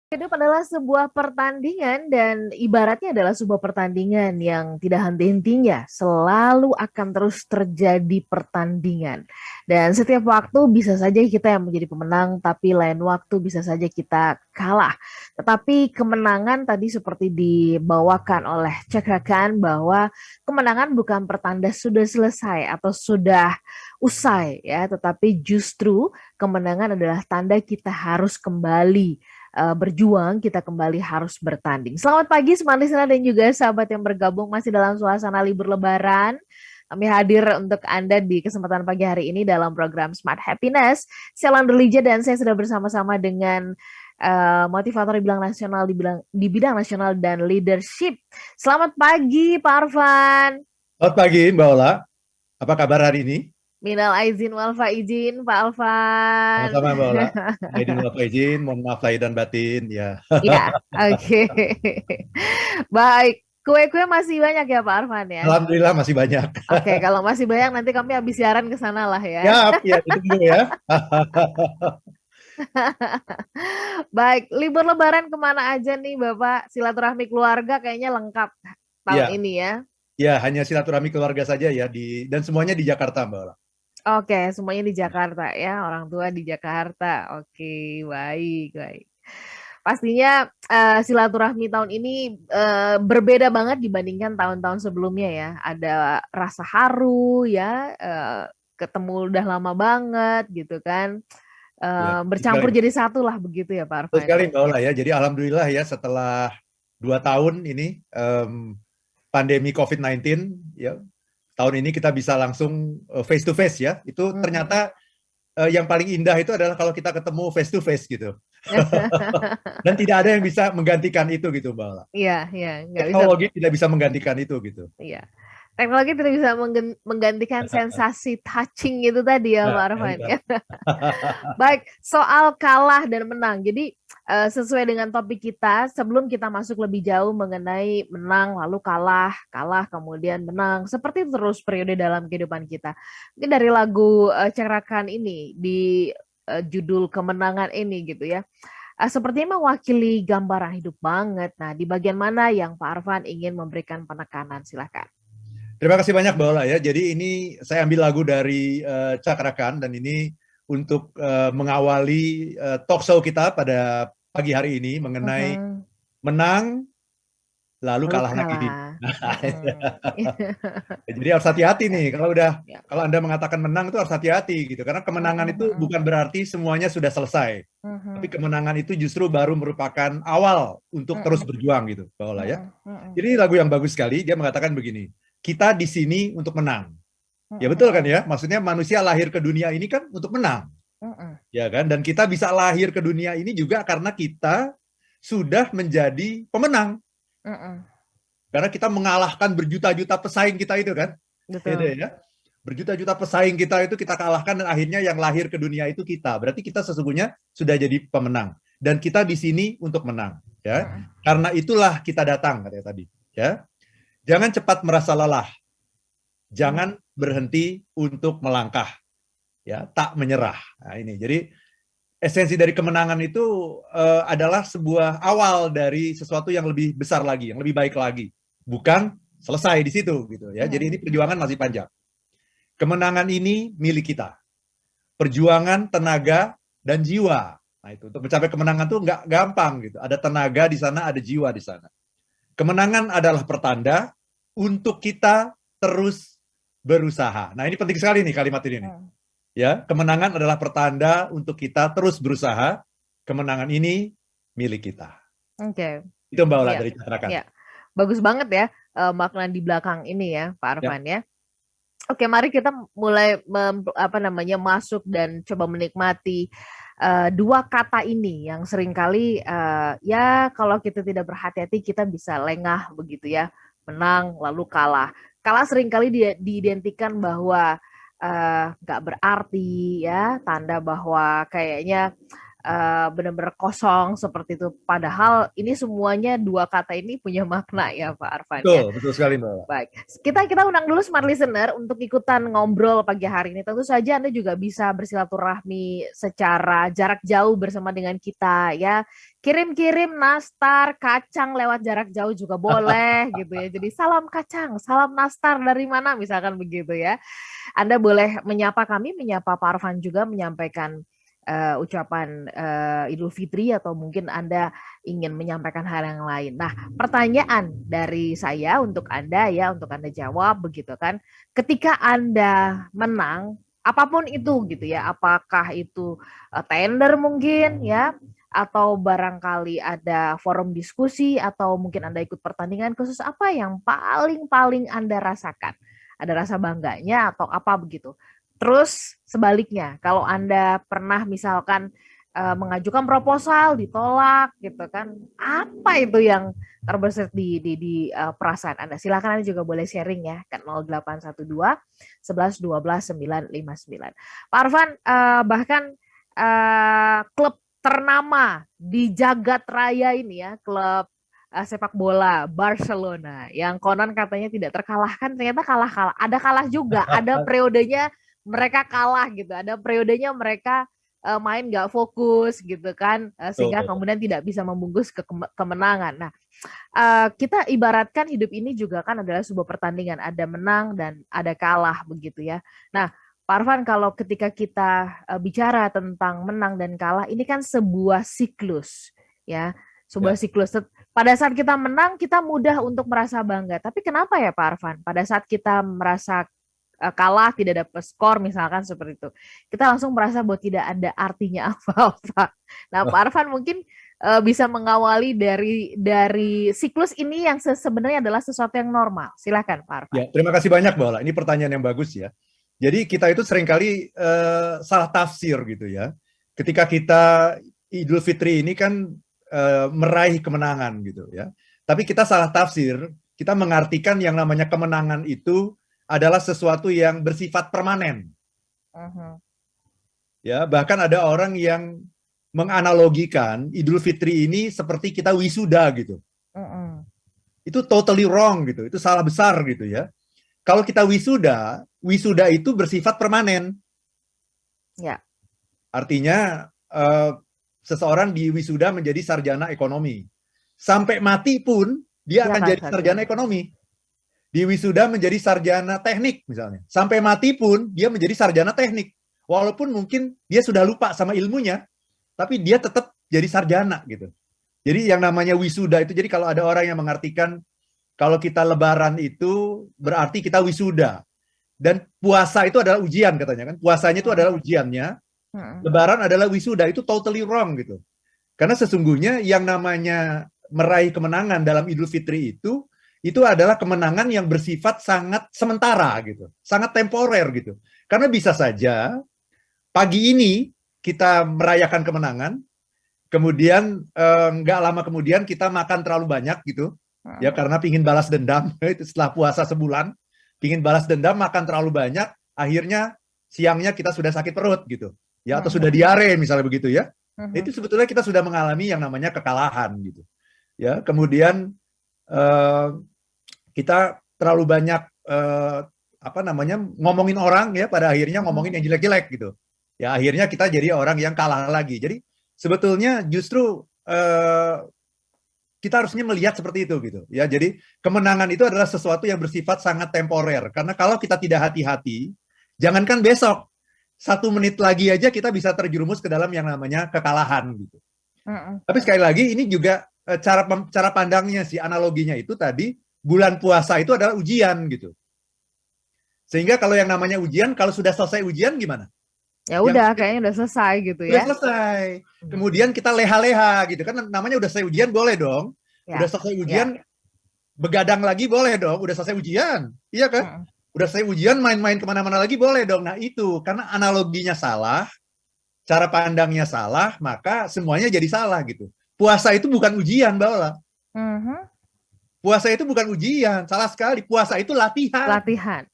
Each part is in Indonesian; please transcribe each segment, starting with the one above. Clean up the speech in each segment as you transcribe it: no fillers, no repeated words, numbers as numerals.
Hidup adalah sebuah pertandingan dan ibaratnya adalah sebuah pertandingan yang tidak henti-hentinya, selalu akan terus terjadi pertandingan. Dan setiap waktu bisa saja kita yang menjadi pemenang, tapi lain waktu bisa saja kita kalah. Tetapi kemenangan tadi seperti dibawakan oleh Cakrakan bahwa kemenangan bukan pertanda sudah selesai atau sudah usai ya, tetapi justru kemenangan adalah tanda kita harus kembali berjuang, kita kembali harus bertanding. Selamat pagi Smart Listener dan juga sahabat yang bergabung masih dalam suasana libur Lebaran. Kami hadir untuk Anda di kesempatan pagi hari ini dalam program Smart Happiness. Saya Landry Lija dan saya sudah bersama-sama dengan motivator di bidang nasional dan leadership. Selamat pagi Pak Arfan. Selamat pagi Mbak Ola, apa kabar hari ini? Minal aizin wal faizin Pak Alfan. Sama-sama Mbak Ola. Izin Bapak izin, mohon maaf lahir dan batin ya. Ya, oke. Baik, kue-kue masih banyak ya Pak Arfan ya? Alhamdulillah masih banyak. Oke, kalau masih banyak nanti kami habis siaran ke sana lah ya. Ya, ya ditunggu ya. Baik, libur Lebaran kemana aja nih Bapak? Silaturahmi keluarga kayaknya lengkap tahun Ya, ini ya. ya hanya silaturahmi keluarga saja ya dan semuanya di Jakarta Mbak Ola. Oke, semuanya di Jakarta ya, orang tua di Jakarta. Oke, baik, baik. Pastinya silaturahmi tahun ini berbeda banget dibandingkan tahun-tahun sebelumnya ya. Ada rasa haru ya, ketemu udah lama banget gitu kan. Ya, betul sekali, Bercampur jadi satu lah begitu ya Pak betul Arfan sekali ya. Mbak Ola ya. Jadi alhamdulillah ya setelah 2 tahun ini pandemi COVID-19 ya, tahun ini kita bisa langsung face to face ya. Itu Mm-mm. ternyata yang paling indah itu adalah kalau kita ketemu face to face gitu. Dan tidak ada yang bisa menggantikan itu gitu Mbak Ola. Iya, iya, nggak bisa. Teknologi tidak bisa menggantikan itu gitu. Iya. Teknologi tidak bisa menggantikan sensasi touching itu tadi ya Nah, Pak ya Arfan udah. ya. Baik, soal kalah dan menang. Jadi sesuai dengan topik kita, sebelum kita masuk lebih jauh mengenai menang lalu kalah, kalah kemudian menang, seperti itu terus periode dalam kehidupan kita. Mungkin dari lagu Cerakan ini di judul kemenangan ini gitu ya. Sepertinya mewakili gambaran hidup banget. Nah, di bagian mana yang Pak Arfan ingin memberikan penekanan? Silakan. Terima kasih banyak Mbak Ola ya. Jadi ini saya ambil lagu dari Cakrakan dan ini untuk mengawali talk show kita pada pagi hari ini mengenai Mhm. menang lalu Lalu kalah lagi. kalah. Nah, Mhm. jadi harus hati-hati nih Ya. kalau Anda mengatakan menang itu harus hati-hati gitu karena kemenangan Mhm, itu mhm, bukan berarti semuanya sudah selesai. Tapi mhm, kemenangan itu justru baru merupakan awal untuk terus mhm, berjuang gitu, Mbak Ola ya. mhm, mhm, Jadi lagu yang bagus sekali, dia mengatakan begini, kita di sini untuk menang. Ya mhm, betul kan ya, maksudnya manusia lahir ke dunia ini kan untuk menang, mhm, ya kan? Dan kita bisa lahir ke dunia ini juga karena kita sudah menjadi pemenang, mhm. karena kita mengalahkan berjuta-juta pesaing kita itu kan, gitu Betul. ya. Berjuta-juta pesaing kita itu kita kalahkan dan akhirnya yang lahir ke dunia itu kita. Berarti kita sesungguhnya sudah jadi pemenang dan kita di sini untuk menang, ya. Mhm, Karena itulah kita datang katanya tadi, ya. Jangan cepat merasa lelah, mhm, jangan berhenti untuk melangkah, ya, tak menyerah. Nah, ini. Jadi esensi dari kemenangan itu adalah sebuah awal dari sesuatu yang lebih besar lagi, yang lebih baik lagi. Bukan selesai di situ gitu ya. Jadi mhm, ini perjuangan masih panjang. Kemenangan ini milik kita. Perjuangan, tenaga, dan jiwa. Nah, itu untuk mencapai kemenangan itu nggak gampang gitu. Ada tenaga di sana, ada jiwa di sana. Kemenangan adalah pertanda untuk kita terus berusaha. Nah, ini penting sekali nih kalimat ini nih. mhm. Ya, kemenangan adalah pertanda untuk kita terus berusaha. Kemenangan ini milik kita. Oke. Itu Mbak Ola Ya, dari Catrakan. ya. Bagus banget ya makna di belakang ini ya, Pak Ya, Arfan ya. Oke, mari kita mulai apa namanya masuk dan coba menikmati dua kata ini yang seringkali ya kalau kita tidak berhati-hati kita bisa lengah begitu ya, menang lalu kalah. Kalah seringkali diidentikan bahwa nggak berarti ya, tanda bahwa kayaknya benar-benar kosong seperti itu. Padahal ini semuanya dua kata ini punya makna ya Pak Arfan ya. Betul sekali Mbak. Baik, kita undang dulu smart listener untuk ikutan ngobrol pagi hari ini. Tentu saja Anda juga bisa bersilaturahmi secara jarak jauh bersama dengan kita ya. Kirim-kirim nastar kacang lewat jarak jauh juga boleh gitu ya. Jadi salam kacang, salam nastar dari mana misalkan begitu ya. Anda boleh menyapa kami, menyapa Pak Arfan juga menyampaikan ucapan Idul Fitri atau mungkin Anda ingin menyampaikan hal yang lain. Nah, pertanyaan dari saya untuk Anda ya, untuk Anda jawab begitu kan. Ketika Anda menang, apapun itu gitu ya, apakah itu tender mungkin ya, atau barangkali ada forum diskusi atau mungkin Anda ikut pertandingan khusus, apa yang paling Anda rasakan? Ada rasa bangganya atau apa begitu? Terus sebaliknya, kalau Anda pernah misalkan mengajukan proposal ditolak gitu kan, apa itu yang terbesit di perasaan Anda? Silakan Anda juga boleh sharing ya ke 0812 11 12 959. Pak Arfan, bahkan klub ternama di jagat raya ini ya, klub sepak bola Barcelona yang konon katanya tidak terkalahkan, ternyata kalah, ada kalah juga, ada periodenya mereka kalah gitu, ada periodenya mereka main nggak fokus gitu kan, sehingga kemudian tidak bisa membungkus kemenangan. Nah, kita ibaratkan hidup ini juga kan adalah sebuah pertandingan, ada menang dan ada kalah begitu ya. Nah, Pak Arfan, kalau ketika kita bicara tentang menang dan kalah, ini kan sebuah siklus ya, sebuah siklus. Pada saat kita menang, kita mudah untuk merasa bangga. Tapi kenapa ya Pak Arfan? Pada saat kita merasa kalah, tidak dapat skor misalkan seperti itu, kita langsung merasa bahwa tidak ada artinya apa-apa. Nah, Pak Arfan mungkin bisa mengawali dari siklus ini yang sebenarnya adalah sesuatu yang normal. Silakan Pak Arfan. Ya, terima kasih banyak Mbak Ola. Ini pertanyaan yang bagus ya. Jadi kita itu seringkali salah tafsir gitu ya. Ketika kita Idul Fitri ini kan meraih kemenangan gitu ya. Tapi kita salah tafsir, kita mengartikan yang namanya kemenangan itu adalah sesuatu yang bersifat permanen. Ya, bahkan ada orang yang menganalogikan Idul Fitri ini seperti kita wisuda gitu. Itu totally wrong gitu, itu salah besar gitu ya. Kalau kita wisuda itu bersifat permanen. Ya. Artinya seseorang di wisuda menjadi sarjana ekonomi. Sampai mati pun dia akan jadi sarjana ekonomi. Di wisuda menjadi sarjana teknik misalnya. Sampai mati pun dia menjadi sarjana teknik. Walaupun mungkin dia sudah lupa sama ilmunya, tapi dia tetap jadi sarjana gitu. Jadi yang namanya wisuda itu, jadi kalau ada orang yang mengartikan kalau kita lebaran itu berarti kita wisuda. Dan puasa itu adalah ujian katanya kan. Puasanya itu adalah ujiannya. Lebaran adalah wisuda, itu totally wrong gitu. Karena sesungguhnya yang namanya meraih kemenangan dalam Idul Fitri itu adalah kemenangan yang bersifat sangat sementara gitu, sangat temporer gitu. Karena bisa saja pagi ini kita merayakan kemenangan, kemudian nggak lama kemudian kita makan terlalu banyak gitu, ya karena pingin balas dendam itu setelah puasa sebulan, pingin balas dendam makan terlalu banyak, akhirnya siangnya kita sudah sakit perut gitu, ya atau sudah diare misalnya begitu ya. Itu sebetulnya kita sudah mengalami yang namanya kekalahan gitu, ya. Kemudian kita terlalu banyak ngomongin orang ya, pada akhirnya ngomongin yang jelek-jelek gitu. Ya akhirnya kita jadi orang yang kalah lagi. Jadi sebetulnya justru kita harusnya melihat seperti itu gitu. Ya, jadi kemenangan itu adalah sesuatu yang bersifat sangat temporer. Karena kalau kita tidak hati-hati, jangankan besok, 1 menit lagi aja kita bisa terjerumus ke dalam yang namanya kekalahan gitu. Tapi sekali lagi ini juga cara pandangnya sih, analoginya itu tadi, bulan puasa itu adalah ujian gitu. Sehingga kalau yang namanya ujian, kalau sudah selesai ujian gimana? Ya udah, kayaknya udah selesai gitu ya. Udah selesai. Kemudian kita leha-leha gitu kan, namanya udah selesai ujian boleh dong. Udah selesai ujian begadang lagi boleh dong. Udah selesai ujian, iya kan? Udah selesai ujian main-main kemana-mana lagi boleh dong. Nah itu karena analoginya salah, cara pandangnya salah, maka semuanya jadi salah gitu. Puasa itu bukan ujian, Mbak Ola. Puasa itu bukan ujian, salah sekali. Puasa itu latihan. Latihan.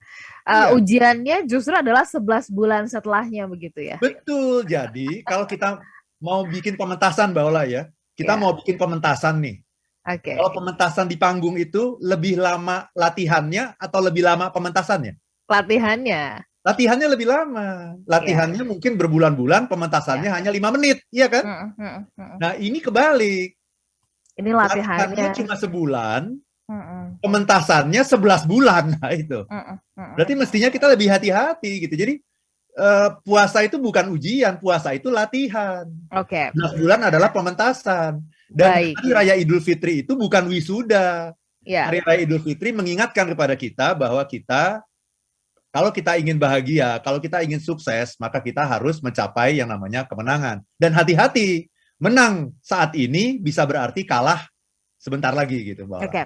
Ujiannya justru adalah 11 bulan setelahnya begitu ya. Betul. Jadi kalau kita mau bikin pementasan Mbak Ola ya. Kita Ya, mau bikin pementasan nih. oke. Kalau pementasan di panggung itu lebih lama latihannya atau lebih lama pementasannya? Latihannya. Latihannya lebih lama. Ya, Latihannya mungkin berbulan-bulan, ya. pementasannya hanya 5 menit, iya kan? Mm, mm, mm. Nah, ini kebalik. Ini Latihannya latihannya. cuma sebulan, Mm, mm, pementasannya 11 bulan. Nah, itu. mm, mm, Berarti mm. mestinya kita lebih hati-hati gitu. Jadi puasa itu bukan ujian, puasa itu latihan. Oke, 11 bulan adalah pementasan. Dan baik. Hari Raya Idul Fitri itu bukan wisuda. Ya, Hari Raya Idul Fitri mengingatkan kepada kita bahwa kita, kalau kita ingin bahagia, kalau kita ingin sukses, maka kita harus mencapai yang namanya kemenangan. Dan hati-hati, menang saat ini bisa berarti kalah sebentar lagi gitu, Mbak Ola. oke.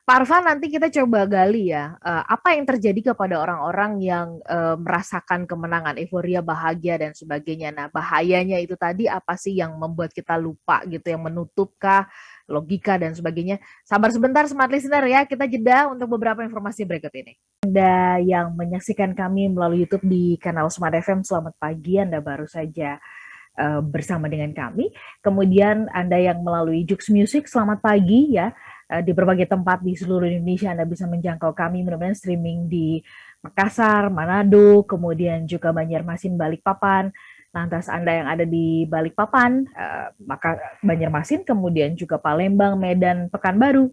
Pak Arfan, nanti kita coba gali ya, apa yang terjadi kepada orang-orang yang merasakan kemenangan, euforia, bahagia, dan sebagainya. Nah, bahayanya itu tadi apa sih yang membuat kita lupa gitu, yang menutupkah logika dan sebagainya. Sabar sebentar, smart listener ya, kita jeda untuk beberapa informasi berikut ini. Anda yang menyaksikan kami melalui YouTube di kanal Smart FM, selamat pagi, Anda baru saja bersama dengan kami. Kemudian Anda yang melalui Jux Music, selamat pagi ya. Di berbagai tempat di seluruh Indonesia Anda bisa menjangkau kami, mudah-mudahan streaming di Makassar, Manado, kemudian juga Banjarmasin, Balikpapan. Lantas Anda yang ada di Balikpapan, maka Banjarmasin, kemudian juga Palembang, Medan, Pekanbaru,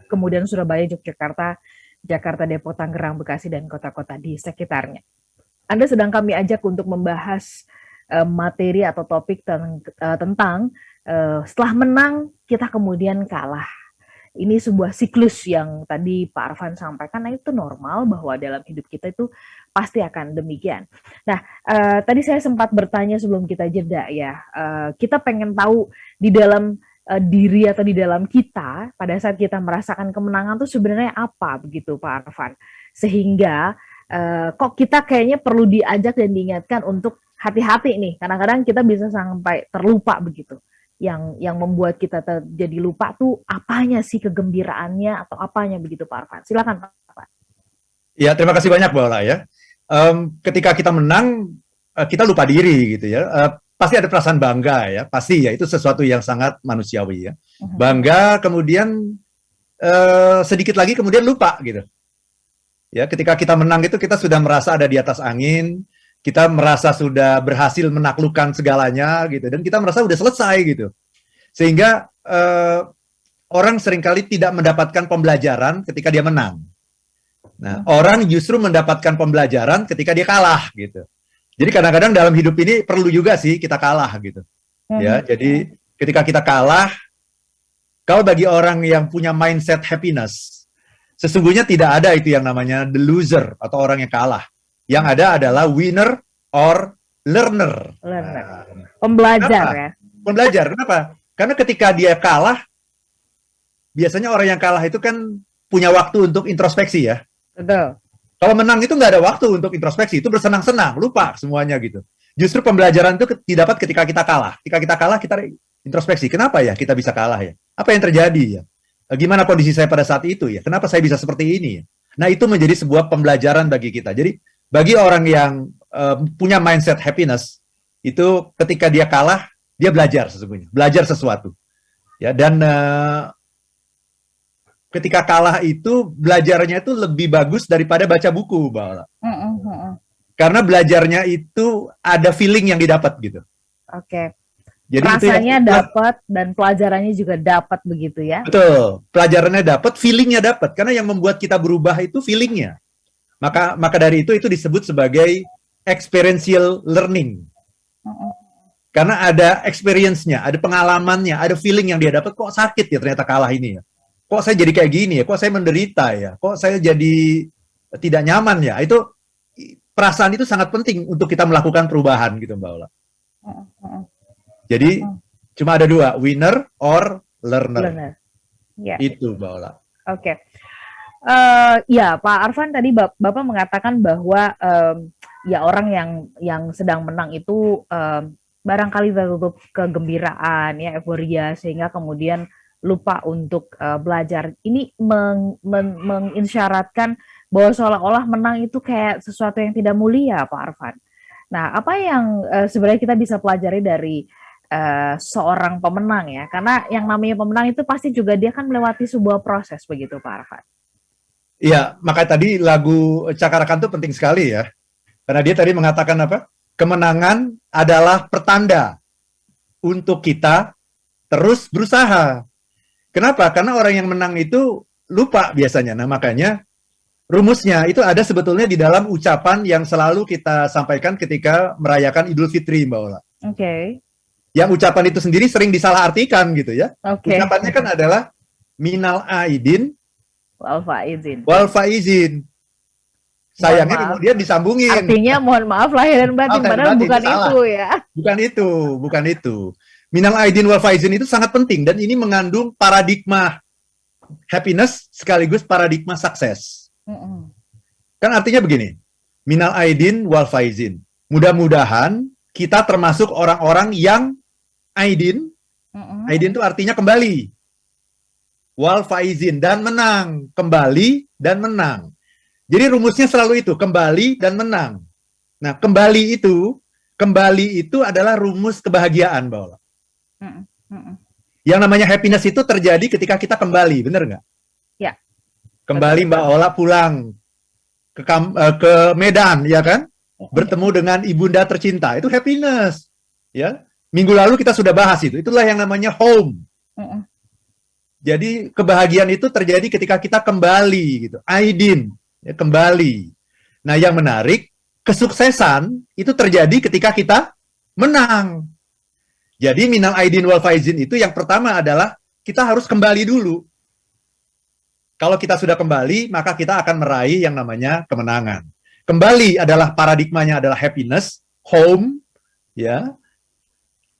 kemudian Surabaya, Yogyakarta, Jakarta, Depok, Tangerang, Bekasi, dan kota-kota di sekitarnya. Anda sedang kami ajak untuk membahas materi atau topik tentang setelah menang kita kemudian kalah. Ini sebuah siklus yang tadi Pak Arfan sampaikan, nah itu normal bahwa dalam hidup kita itu pasti akan demikian. Nah, tadi saya sempat bertanya sebelum kita jeda ya, kita pengen tahu di dalam diri atau di dalam kita pada saat kita merasakan kemenangan tuh sebenarnya apa begitu Pak Arfan, sehingga kok kita kayaknya perlu diajak dan diingatkan untuk hati-hati nih, kadang-kadang kita bisa sampai terlupa begitu. Yang membuat kita jadi lupa tuh apanya sih, kegembiraannya atau apanya begitu Pak Arfan? Silakan Pak Arfan. Ya, terima kasih banyak Mbak Ola ya. Ketika kita menang, kita lupa diri gitu ya. Pasti ada perasaan bangga ya, pasti ya, itu sesuatu yang sangat manusiawi ya. Bangga, kemudian sedikit lagi kemudian lupa gitu. Ya, ketika kita menang itu kita sudah merasa ada di atas angin, kita merasa sudah berhasil menaklukkan segalanya gitu, dan kita merasa sudah selesai gitu. Sehingga orang seringkali tidak mendapatkan pembelajaran ketika dia menang. Nah, orang justru mendapatkan pembelajaran ketika dia kalah gitu. Jadi kadang-kadang dalam hidup ini perlu juga sih kita kalah gitu. Ya, jadi ketika kita kalah, kalau bagi orang yang punya mindset happiness, sesungguhnya tidak ada itu yang namanya the loser atau orang yang kalah. Yang ada adalah winner or learner. Learner. Pembelajar Kenapa? ya. Pembelajar. Kenapa? Karena ketika dia kalah, biasanya orang yang kalah itu kan punya waktu untuk introspeksi ya. Betul. Kalau menang itu nggak ada waktu untuk introspeksi, itu bersenang-senang, lupa semuanya gitu. Justru pembelajaran itu didapat ketika kita kalah. Ketika kita kalah, kita introspeksi. Kenapa ya kita bisa kalah ya? Apa yang terjadi ya? Gimana kondisi saya pada saat itu ya? Kenapa saya bisa seperti ini ya? Nah, itu menjadi sebuah pembelajaran bagi kita. Jadi bagi orang yang punya mindset happiness, itu ketika dia kalah, dia belajar sesungguhnya, belajar sesuatu. Ya, dan ketika kalah itu belajarnya itu lebih bagus daripada baca buku, Mbak. Karena belajarnya itu ada feeling yang didapat gitu. Oke. Jadi rasanya itu dapat dan pelajarannya juga dapat begitu ya. Betul, pelajarannya dapat, feelingnya dapat. Karena yang membuat kita berubah itu feelingnya. Maka dari itu disebut sebagai experiential learning. Karena ada experience-nya, ada pengalamannya, ada feeling yang dia dapat. Kok sakit ya ternyata kalah ini ya? Kok saya jadi kayak gini ya? Kok saya menderita ya? Kok saya jadi tidak nyaman ya? Itu perasaan itu sangat penting untuk kita melakukan perubahan gitu, Mbak Ola. Jadi cuma ada dua, winner or learner. Ya. Itu, Mbak Ola. Oke. Ya, Pak Arfan tadi Bapak mengatakan bahwa ya orang yang sedang menang itu barangkali tertutup kegembiraan, ya euforia, sehingga kemudian lupa untuk belajar. Ini mengisyaratkan bahwa seolah-olah menang itu kayak sesuatu yang tidak mulia, Pak Arfan. Nah, apa yang sebenarnya kita bisa pelajari dari seorang pemenang ya? Karena yang namanya pemenang itu pasti juga dia kan melewati sebuah proses begitu Pak Arfan. Iya, makanya tadi lagu Cakarakan itu penting sekali ya. Karena dia tadi mengatakan apa? Kemenangan adalah pertanda untuk kita terus berusaha. Kenapa? Karena orang yang menang itu lupa biasanya. Nah, makanya rumusnya itu ada sebetulnya di dalam ucapan yang selalu kita sampaikan ketika merayakan Idul Fitri, Mbak Ola. Oke. Yang ucapan itu sendiri sering disalahartikan gitu ya. Oke. Ucapannya kan adalah minal aidin Wal faizin. wal faizin. Sayangnya kemudian disambungin. Artinya mohon maaf lahir dan batin, padahal bukan itu ya. Bukan itu. Minal aidin wal faizin itu sangat penting dan ini mengandung paradigma happiness sekaligus paradigma sukses. Kan artinya begini, minal aidin wal faizin. Mudah-mudahan kita termasuk orang-orang yang aidin. Aidin itu artinya kembali. Wal faizin, dan menang. Kembali dan menang. Jadi rumusnya selalu itu, kembali dan menang. Nah, kembali itu adalah rumus kebahagiaan, Mbak Ola. Yang namanya happiness itu terjadi ketika kita kembali, benar nggak? Ya. Kembali Mbak Ola pulang ke Medan, ya kan? Bertemu dengan ibunda tercinta, itu happiness. Ya, minggu lalu kita sudah bahas itu. Itulah yang namanya home. Jadi kebahagiaan itu terjadi ketika kita kembali, gitu. Aidin, ya, kembali. Nah, yang menarik, kesuksesan itu terjadi ketika kita menang. Jadi minal aidin wal faizin itu yang pertama adalah kita harus kembali dulu. Kalau kita sudah kembali, maka kita akan meraih yang namanya kemenangan. Kembali adalah paradigmanya adalah happiness, home, ya.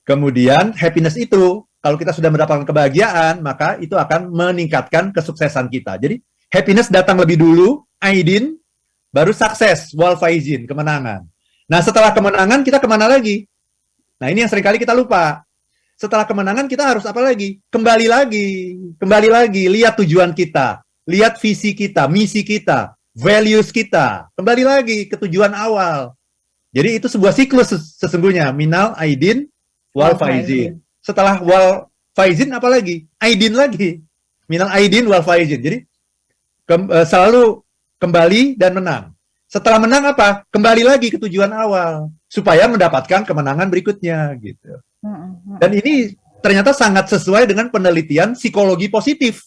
Kemudian happiness itu kalau kita sudah mendapatkan kebahagiaan, maka itu akan meningkatkan kesuksesan kita. Jadi happiness datang lebih dulu, aidin, baru sukses, wal faizin, kemenangan. Nah, setelah kemenangan kita kemana lagi? Nah, ini yang seringkali kita lupa. Setelah kemenangan kita harus apa lagi? Kembali lagi, lihat tujuan kita, lihat visi kita, misi kita, values kita, kembali lagi ke tujuan awal. Jadi itu sebuah siklus sesungguhnya, minal aidin wal faizin. Setelah wal faizin apa lagi? Aidin lagi. Minal aidin wal faizin. Jadi selalu kembali dan menang. Setelah menang apa? Kembali lagi ke tujuan awal supaya mendapatkan kemenangan berikutnya gitu. Dan ini ternyata sangat sesuai dengan penelitian psikologi positif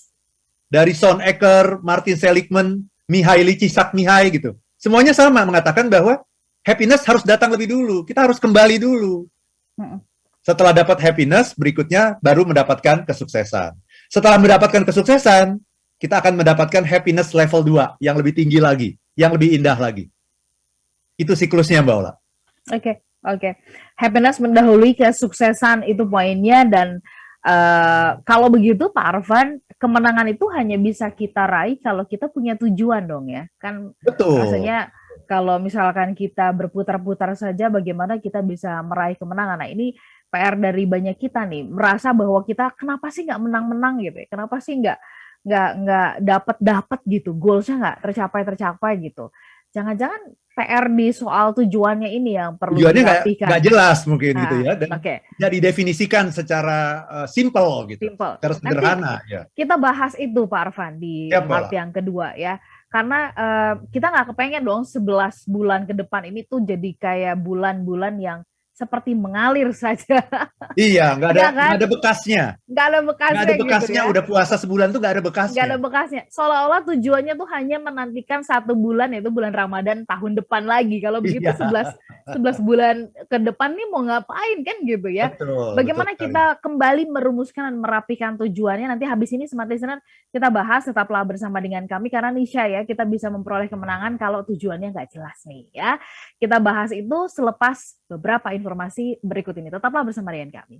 dari Sean Ecker, Martin Seligman, Mihaly Csikszentmihalyi gitu. Semuanya sama mengatakan bahwa happiness harus datang lebih dulu. Kita harus kembali dulu. Setelah dapat happiness, berikutnya baru mendapatkan kesuksesan. Setelah mendapatkan kesuksesan, kita akan mendapatkan happiness level 2 yang lebih tinggi lagi, yang lebih indah lagi. Itu siklusnya, Mbak Ola. Oke. Happiness mendahului kesuksesan, itu poinnya. Dan kalau begitu Pak Arfan, kemenangan itu hanya bisa kita raih kalau kita punya tujuan dong ya. Kan betul. Rasanya kalau misalkan kita berputar-putar saja, bagaimana kita bisa meraih kemenangan. Nah, ini PR dari banyak kita nih, merasa bahwa kita kenapa sih nggak menang-menang gitu ya, kenapa sih nggak dapat gitu, goalsnya nggak tercapai gitu. Jangan-jangan PR di soal tujuannya ini yang perlu dirapikan. Nggak jelas mungkin gitu ya, dan jadi didefinisikan secara simple gitu, secara sederhana. Ya. Kita bahas itu Pak Arfan di part yang kedua ya. Karena kita nggak kepengen dong 11 bulan ke depan ini tuh jadi kayak bulan-bulan yang seperti mengalir saja. Iya, nggak ada bekasnya. Nggak ada bekasnya gitu ya. Udah puasa sebulan tuh nggak ada bekasnya. Nggak ada bekasnya. Seolah-olah tujuannya tuh hanya menantikan 1 bulan, yaitu bulan Ramadan tahun depan lagi. Kalau begitu 11 bulan ke depan nih mau ngapain kan gitu ya. Bagaimana kita kembali merumuskan dan merapikan tujuannya. Nanti habis ini Smart Listener kita bahas, tetaplah bersama dengan kami. Karena niscaya kita bisa memperoleh kemenangan kalau tujuannya nggak jelas nih ya. Kita bahas itu selepas beberapa informasi berikut ini. Tetaplah bersama dengan kami.